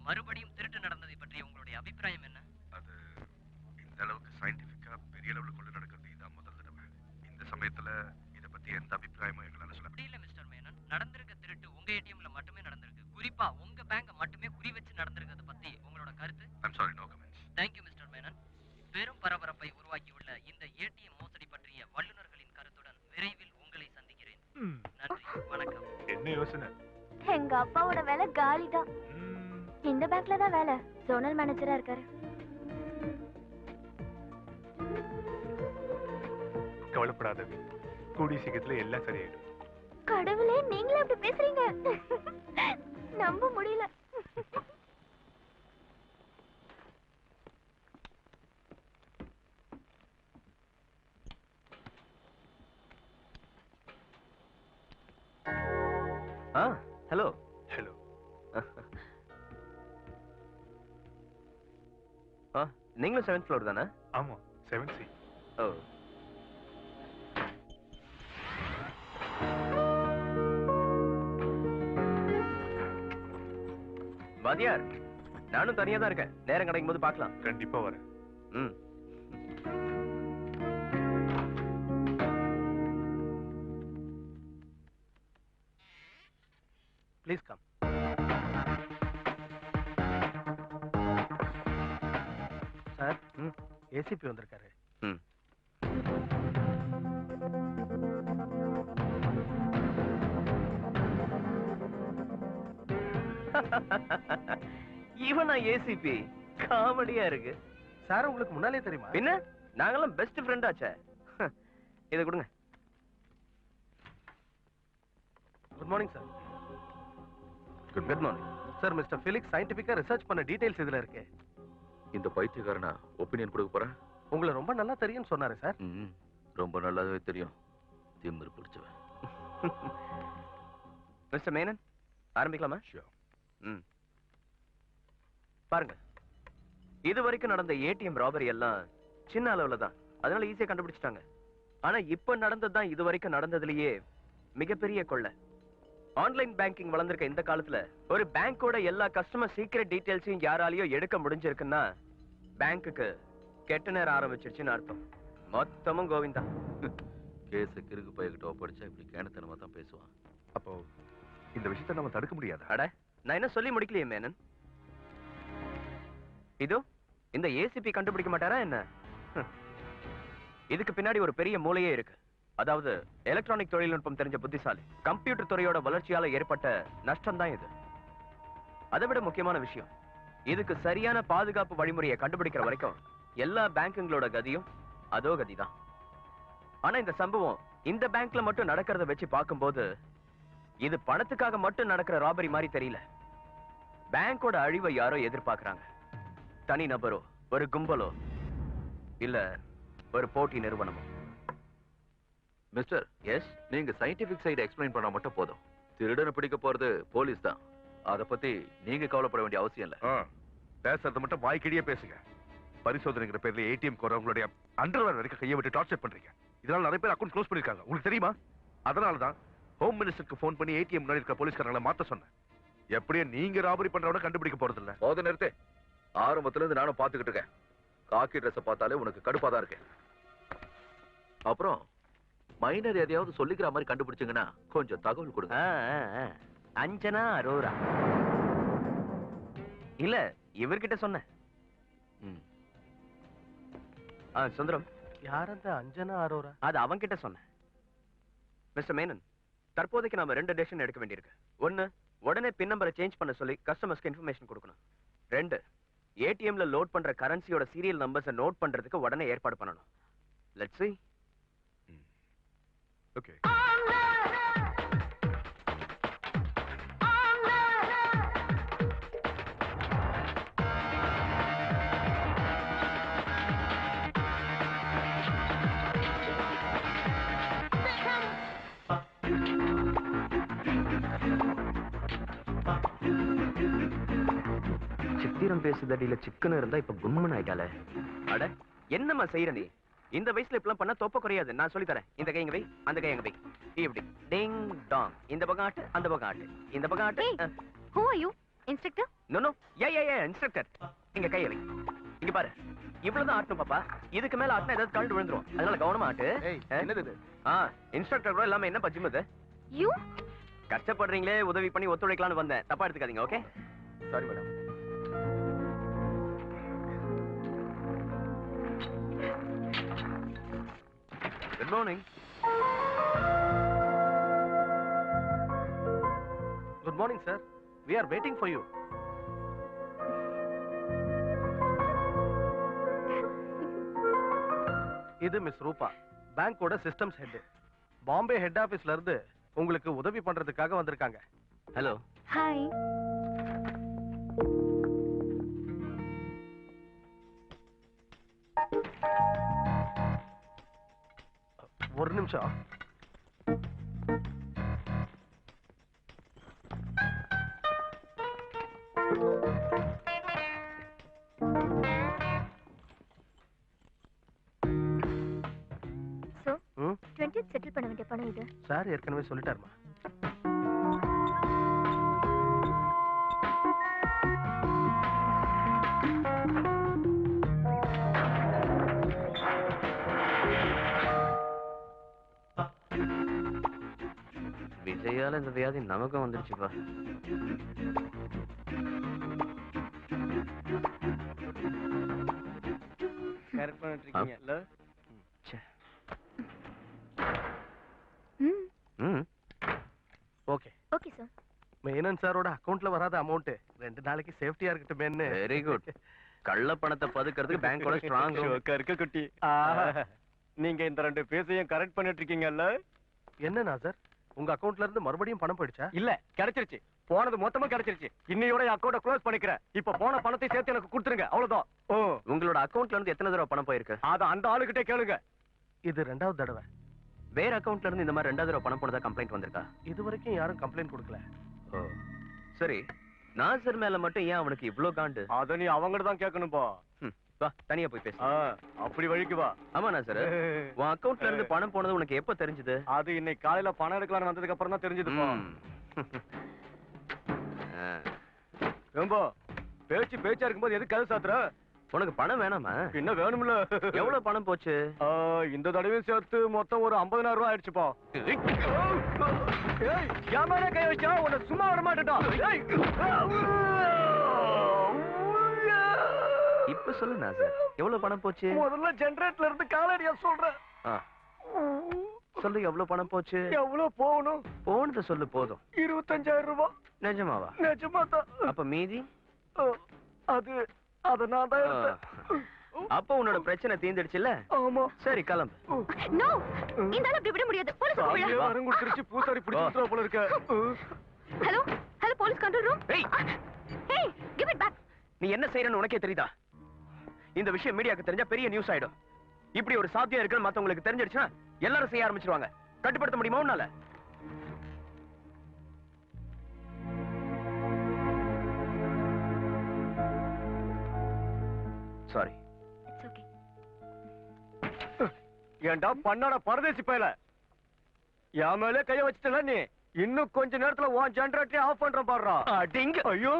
மறுபடியும் திருட்டு நடந்ததை பற்றி உங்களுடைய அபிப்பிராயம் என்ன? அது இந்த அளவுக்கு சயின்டிபிக்கா பெரிய லெவலுக்கு கொண்டு நடக்கிறது இதான் முதல் தடவை. இந்த சமயத்துல இத பத்தி எந்த அபிப்பிராயமும் எங்களால சொல்ல அப்படி இல்ல மிஸ்டர் மேனன், நடந்திருக்க திருட்டு உங்க ஏடிஎம்ல மட்டுமே நடந்திருக்கு. குறிப்பா உங்க பேங்க மட்டுமே குறி வச்சு நடந்திருக்கிறத பத்தி உங்களோட கருத்து? I'm sorry, no comments. Thank you mister Menon. பெரும் பரபரப்பை உருவாக்கியுள்ள இந்த ஏடிஎம் மோசடி பற்றிய வல்லுநர்களின் கருத்துடன் விரைவில் உங்களை சந்திக்கிறேன். நன்றி, வணக்கம். என்ன யோசனை? எங்க அப்பாவோட வேலை காலிதான். இந்த பேங்க்ல தான் வேலை, ஜோனல் மேனேஜரா இருக்காரு. கவலைப்படாத, கூடி சீக்கிரத்துல எல்லாம் சரியாயிடும். கடவுளே, நீங்களே அப்படி பேசுறீங்க? நம்ப முடியல. ஹலோ. ஹலோ. நீங்களும் 7th ஃப்ளோர் தானே? ஆமா, 7C. ஓ. வாத்தியார், நானும் தனியா தான் இருக்கேன். நேரம் கிடைக்கும் போது பார்க்கலாம். கண்டிப்பா வரேன். Please come. சார், ஏசிபி வந்திருக்காரு. இவனா ஏசிபி? காமெடியா இருக்கு. சார், உங்களுக்கு முன்னாலே தெரியுமா? என்ன, நாங்கெல்லாம் பெஸ்ட் ஃப்ரெண்ட் ஆச்சே. இதை கொடுங்க. Good morning sir. Good morning sir. Mister Felix சயின்டிபிக்கா ரிசர்ச் பண்ண டீடைல்ஸ் இதுல இருக்கு. இந்த பைத்தியக்காரனா ஒப்பீனியன் கொடுக்க போறேன்? உங்களை ரொம்ப நல்லா தெரியும் சொன்னாரு சார். ரொம்ப நல்லாவே தெரியும். திமிரு பிடிச்சவன். மிஸ்டர் மேனன், ஆரம்பிக்கலாமா? பாருங்க, இது வரைக்கும் நடந்த ஏடிஎம் ராபரி எல்லாம் சின்ன அளவுல தான், அதனால ஈஸியா கண்டுபிடிச்சிட்டாங்க. ஆனா இப்ப நடந்ததுதான் இது வரைக்கும் நடந்ததுலயே மிகப்பெரிய கொள்ளை. ஆன்லைன் பேங்கிங் வளர்ந்திருக்க இந்த காலத்துல ஒரு பேங்கோட எல்லா கஸ்டமர் சீக்ரெட் டீடைல்ஸையும் யாராலையோ எடுக்க முடிஞ்சிருக்குன்னா பேங்க்குக்கு கெட்ட நேரம் ஆரம்பிச்சிருச்சுன்னு அர்த்தம். மொத்தமும் கோவிந்தா. கேஸ கிறுக்கு பையகிட்ட ஒப்படைச்சா இப்படி கேணத்தனமா தான் பேசுவான். அப்போ இந்த விஷயத்தை நம்ம தடுக்க முடியாது. அட, நான் என்ன சொல்லி முடிக்கலையே மேனன். இதோ இந்த ஏசிபி கண்டுபிடிக்க மாட்டாரா என்ன? இதுக்கு பின்னாடி ஒரு பெரிய மூளையே இருக்கு. அதாவது எலக்ட்ரானிக் தொழில்நுட்பம் தெரிஞ்ச புத்திசாலி. கம்ப்யூட்டர் துறையோட வளர்ச்சியால ஏற்பட்ட நஷ்டம் தான் இது. அதை விட முக்கியமான விஷயம், இதுக்கு சரியான பாதுகாப்பு வழிமுறையை கண்டுபிடிக்கிற வரைக்கும் எல்லா பேங்குங்களோட கதியும் அதோ கதிதான். ஆனா இந்த சம்பவம் இந்த பேங்க்ல மட்டும் நடக்கிறத வச்சு பார்க்கும்போது இது பணத்துக்காக மட்டும் நடக்கிற ராபரி மாதிரி தெரியல. பேங்கோட அழிவை யாரோ எதிர்பார்க்கறாங்க. தனி நபரோ, ஒரு கும்பலோ, இல்ல ஒரு போட்டி நிறுவனமோ. மிஸ்டர், எஸ், நீங்க சயின்டிபிக் சைடு எக்ஸ்பிளைன் பண்ணா மட்டும் போதும். திருடனை பிடிக்க போறது போலீஸ் தான். அத பத்தி நீங்க கவலைப்பட வேண்டிய அவசியம் இல்ல. பேசுறது மட்டும் வாய்க்கிடியே பேசுங்க. பரிசோதனைங்கிற பேர்ல ஏடிஎம் கோரவங்களுடைய அண்டர்வேர் வரைக்கும் கையை விட்டு டார்ச்சர் பண்றீங்க. இதனால நிறைய பேர் அக்கௌண்ட் க்ளோஸ் பண்ணிருக்காங்க. உங்களுக்கு தெரியுமா? அதனாலதான் ஹோம் மினிஸ்டருக்கு போன் பண்ணி ஏடிஎம் முன்னாடி இருக்க போலீஸ்காரங்களை மாத்த சொன்னேன். எப்படியே நீங்க ராபரி பண்றவன கண்டுபிடிக்க போறது இல்ல. போத நிறுத்து. ஆரம்பத்துல இருந்து நானும் பாத்துக்கிட்டு இருக்கேன். காக்கி ட்ரெஸ் பார்த்தாலே உனக்கு கடுப்பாதான் இருக்கு. அப்புறம் மைனர் எதையாவது சொல்லிக்கிற மாதிரி கண்டுபிடிச்சீங்கன்னா கொஞ்சம் தகவல் கொடுங்க. அஞ்சனா அரோரா இல்ல, இவர்கிட்ட சொன்னேன். சுந்தரம், யார் அந்த அஞ்சனா அரோரா? அது அவன்கிட்ட சொன்னேன். மிஸ்டர் மேனன், தற்போதைக்கு நாம 2 டெசிஷன் எடுக்க வேண்டியிருக்கு. 1, உடனே பின் நம்பரை சேஞ்ச் பண்ண சொல்லி கஸ்டமர்ஸ்க்கு இன்ஃபர்மேஷன் கொடுக்கணும். 2, ஏடிஎம்ல லோட் பண்ற கரன்சியோட சீரியல் நம்பர்ஸை நோட் பண்றதுக்கு உடனே ஏற்பாடு பண்ணணும். Let's see. ஓகே. சித்திரம் பேசுதடியில சிக்கன் இருந்தா இப்ப குண்மன் ஆயிட்டால. அட, என்னம்மா செய்யற நீ? இந்த வயசுல இப்பெல்லாம் பண்ணா தொப்ப குறையாது. நான் சொல்லி தரேன். இந்த கை எங்க வை, அந்த கை எங்க வை. இப்படி டிங் டாங். இந்த பக்கம் ஆட்டு, அந்த பக்கம் ஆட்டு, இந்த பக்கம் ஆட்டு. Who are you? Instructor? No no, a instructor. இங்க கையை வை. இங்க பாரு, இவ்வளவுதான் ஆட்டணும் பாப்பா. இதுக்கு மேல ஆட்டினா ஏதாவது கழண்டு விழுந்துரும். அதனால கவனமா ஆட்டு. என்னது இது? இன்ஸ்ட்ரக்டர் கூட இல்லாம என்ன பஜ்ஜிமது? யூ கஷ்டப்படுறீங்களே, உதவி பண்ணி ஒத்துழைக்கலாம்னு வந்தேன். தப்பா எடுத்துக்காதீங்க, okay? Sorry madam. Good morning. Good morning sir. We are waiting for you. இது மிஸ் ரூபா, பேங்கோட சிஸ்டம்ஸ் ஹெட். பாம்பே ஹெட் ஆபீஸ்ல இருந்து உங்களுக்கு உதவி பண்றதுக்காக வந்திருக்காங்க. ஹலோ. ஹாய். ஒரு நிமிஷம். சோ 20th செட்டில் பண்ண வேண்டிய பணம் இது. சார் ஏற்கனவே சொல்லிட்டாருமா. விஜயால இந்த வியாதி நமக்கும் வந்துருச்சுப்பா. கரெக்ட் பண்ணிட்டு இருக்கீங்கல்ல? Okay okay sir. மேனன் சாரோட அக்கவுண்ட்ல வராத அமௌண்ட் 2 நாளைக்கு சேஃப்டியா இருக்கட்டுமேன்னு. Very good. கள்ள பணத்தை பதுக்கிறதுக்கு பேங்கோட ஸ்ட்ராங் இருக்க குட்டி. நீங்க இந்த 2 பேசையும் கரெக்ட் பண்ணிட்டு இருக்கீங்கல்ல? என்னன்னா சார், உங்க அக்கவுண்ட்ல இருந்து மறுபடியும் பணம் போயிடுச்சா? இல்ல, கிடைச்சிருச்சு. போனது மொத்தமா கிடைச்சிருச்சு. இன்னையோட அக்கவுண்ட க்ளோஸ் பண்ணிக்கிறேன். இப்ப போன பணத்தை சேர்த்து எனக்கு கொடுத்துருங்க, அவ்வளவுதான். உங்களோட அக்கவுண்ட்ல இருந்து எத்தனை தடவை பணம் போயிருக்கு? அத அந்த ஆளுகிட்டே கேளுங்க. இது 2வது தடவை. வேற அக்கவுண்ட்ல இருந்து இந்த மாதிரி 2வது தடவை பணம் போனதா கம்ப்ளைண்ட் வந்திருக்கா? இது வரைக்கும் யாரும் கம்ப்ளைண்ட் கொடுக்கல. சரி, நாசர் மேல மட்டும் ஏன் அவனுக்கு இவ்ளோ காண்டு? அத நீ அவங்ககிட்ட தான் கேட்கணும்பா. வா, தனியா போய் பேசு. அப்படி வழிக்கு வா. ஆமா நாசர், உன் அக்கவுண்ட்ல இருந்து பணம் போனது உனக்கு எப்ப தெரிஞ்சது? அது இன்னைக்கு காலையில பணம் எடுக்கலாம்னு வந்ததுக்கு அப்புறம் தான் தெரிஞ்சதுப்பா. ஏம்பா, பேச்சா இருக்கும்போது எதுக்கு கதை சாத்துற? உனக்கு பணம் வேணாமா? என்ன வேணும்ல? எவ்வளவு பணம் போச்சு? இந்த தடவையும் சேர்த்து மொத்தம் ஒரு 50,000 ரூபாய் ஆயிடுச்சுப்பா. ஏய், என் மேல கை வச்சா உன்னை சும்மா விட மாட்டேன்டா. இப்ப சொல்லு நாசர், எவ்வளவு பணம் போச்சு? முதல்ல ஜெனரேட்டர்ல இருந்து காலடியா சொல்றேன். சொல்லு, எவ்வளவு பணம் போச்சு? எவ்வளவு போகணும்? போனது சொல்லு போதும். 25,000 ரூபாய். நிஜமாவா? நிஜமாதான். அப்ப மீதி? அது நான் தான் எடுத்தேன். அப்ப உன்னோட பிரச்சனை தீந்துடுச்சுல்ல? ஆமா. சரி, கிளம்பு. நோ, இந்த ஆளு இப்படி விட முடியாது. போலீஸ் சாவியை வரம் கொடுத்துருச்சு. பூசாரி பிடிச்சிட்டு போல இருக்க. Hello hello, police control room. ஏய், ஹேய், கிவ் இட் பேக். நீ என்ன செய்யறன்னு உனக்கே தெரியுதா? இந்த விஷயம் மீடியாக்கு தெரிஞ்சா பெரிய நியூஸ் ஆயிடும். இப்படி ஒரு சாத்தியம் இருக்குன்னு மத்தவங்களுக்கு தெரிஞ்சிடுச்சுன்னா எல்லாரும் செய்ய ஆரம்பிச்சிருவாங்க. கட்டுப்படுத்த முடியுமா உன்னால? சாரி. It's okay. ஏண்டா பண்ணாட பரதேசி பயல, என் மேலே கைய வச்சுட்டல நீ. இன்னும் கொஞ்ச நேரத்துல உன் ஜெனரேட்டரை ஆஃப் பண்றேன் பாடுறா. அடிங்க. ஐயோ.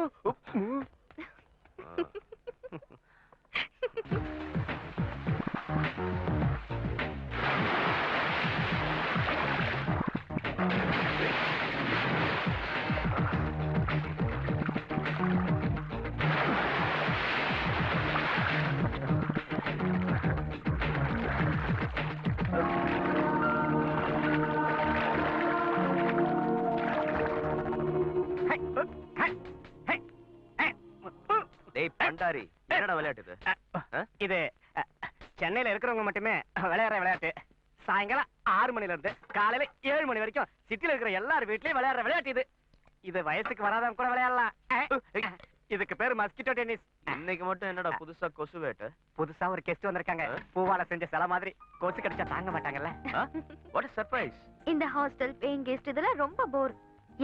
டேய் பண்டாரி, என்னடா விளையாட்டு இது? இது சென்னையில இருக்கிறவங்க மட்டுமே விளையாடுற விளையாட்டு. சாயங்காலம் 6 மணில இருந்து காலையில 7 மணி வரைக்கும் சிட்டில இருக்கிற எல்லார் வீட்லயும் விளையாடுற விளையாட்டு இது. இது வயசுக்கு வராதவங்க கூட விளையாடலாம். இதுக்கு பேரு மஸ்கிட்டோ டென்னிஸ். இன்னைக்கு மட்டும் என்னடா புதுசா கொசு வேட்டை? புதுசா ஒரு கெஸ்ட் வந்திருக்காங்க. பூவால செஞ்ச சில மாதிரி. கொசு கடிச்சா தாங்க மாட்டாங்கல்ல. What is surprise? இந்த ஹாஸ்டல் பேயிங் கெஸ்ட் இதெல்லாம் ரொம்ப போர்.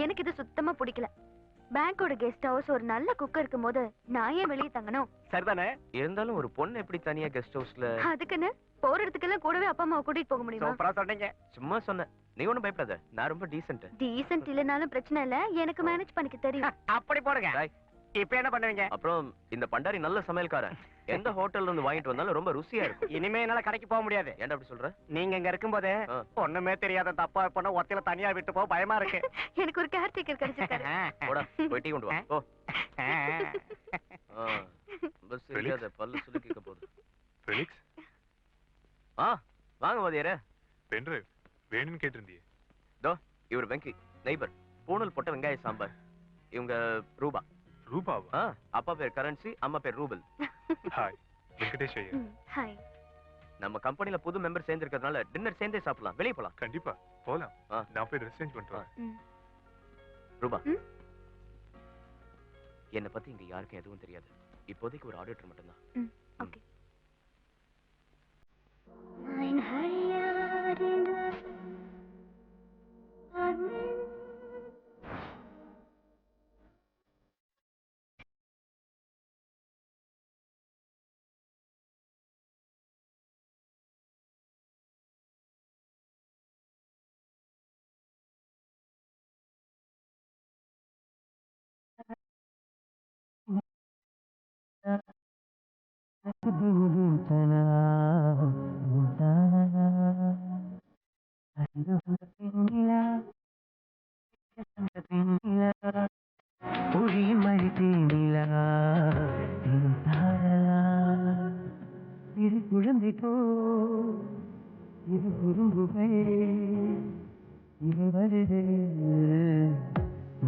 எனக்கு இது சுத்தமா பிடிக்கல. பேங்கோட கெஸ்ட் ஹவுஸ் ஒரு நல்ல குக் இருக்கும்போது நான் ஏன் வெளியே தங்கணும்? சரிதானே? இருந்தாலும் ஒரு பொண்ணு எப்படி தனியா கெஸ்ட் ஹவுஸ்ல? அதுக்குன்னு போற இடத்துக்கெல்லாம் கூடவே அப்பா அம்மாவை கூட்டிட்டு போக முடியுமா? சூப்பரா சொன்னீங்க. சும்மா சொன்னேன். நீ ஒண்ணும் பயப்படாத, நான் ரொம்ப டீசென்ட். டீசென்ட் இல்லனாலும் பிரச்சனை இல்ல, எனக்கு மேனேஜ் பண்ணிக்க தெரியும். அப்படி போடுங்க. இப்ப என்ன பண்ணுவீங்க? அப்புறம் இந்த பண்டாரி நல்ல சமையல்காரன். எந்த ஹோட்டல்ல இருந்து வாங்கிட்டு வந்தாலும் ரொம்ப ருசியா இருக்கும். இனிமே என்னால கடைக்கு போக முடியாது. ஏன்டா அப்படி சொல்ற? நீங்க இங்க இருக்கும்போது ஆ. ஒண்ணுமே தெரியாத தப்பா பண்ண ஒத்தையில தனியா விட்டு போக பயமா இருக்கு. எனக்கு ஒரு கேர்டேக்கர் கிடைச்சிருக்காரு. போடா போய் டீ கொண்டு வா. போ. பஸ் சரியாத பல்லு சுலுக்கிக்க போகுது. ஃபெலிக்ஸ், வாங்க வாதியாரே. பென்ட்ரைவ் வேணும்னு கேட்டிருந்தியே. இவர் வெங்கி நெய்பர். பூணூல் போட்ட வெங்காய சாம்பார். இவங்க ரூபா. ரூபாவா? அப்பா பேர் கரன்சி, அம்மா பேர் ரூபல். ஹாய், வெங்கடேஷ் ஐயா. ஹாய். நம்ம கம்பெனில புது மெம்பர் சேர்ந்திருக்கிறதுனால டின்னர் சேர்ந்தே சாப்பிடலாம். வெளியே போலாம். கண்டிப்பா போலாம். நான் போய் ட்ரெஸ் சேஞ்ச் பண்ணிட்டு வரேன். ரூபா, என்னை பத்தி இங்க யாருக்கும் எதுவும் தெரியாது. இப்போதைக்கு ஒரு ஆடிட்டர் மட்டும்தான். ஓகே.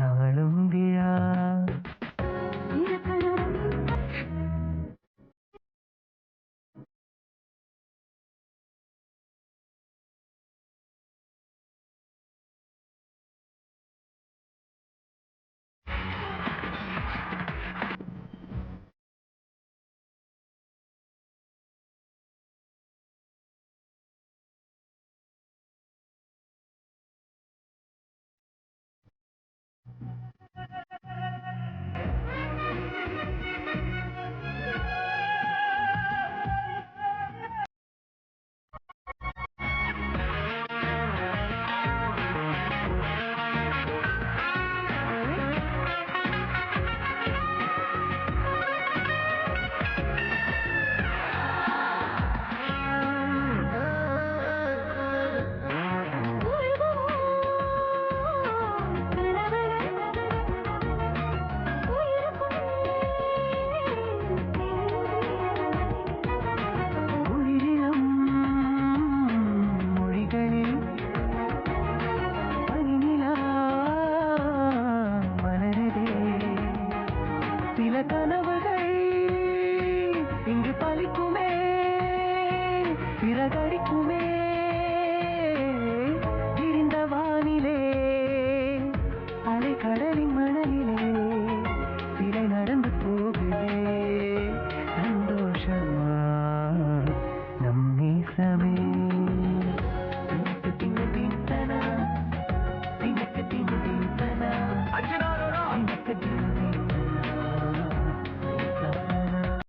நாளும் விழா கனவுகள் இங்கு பலிக்குமே, பிறகடிக்குமே.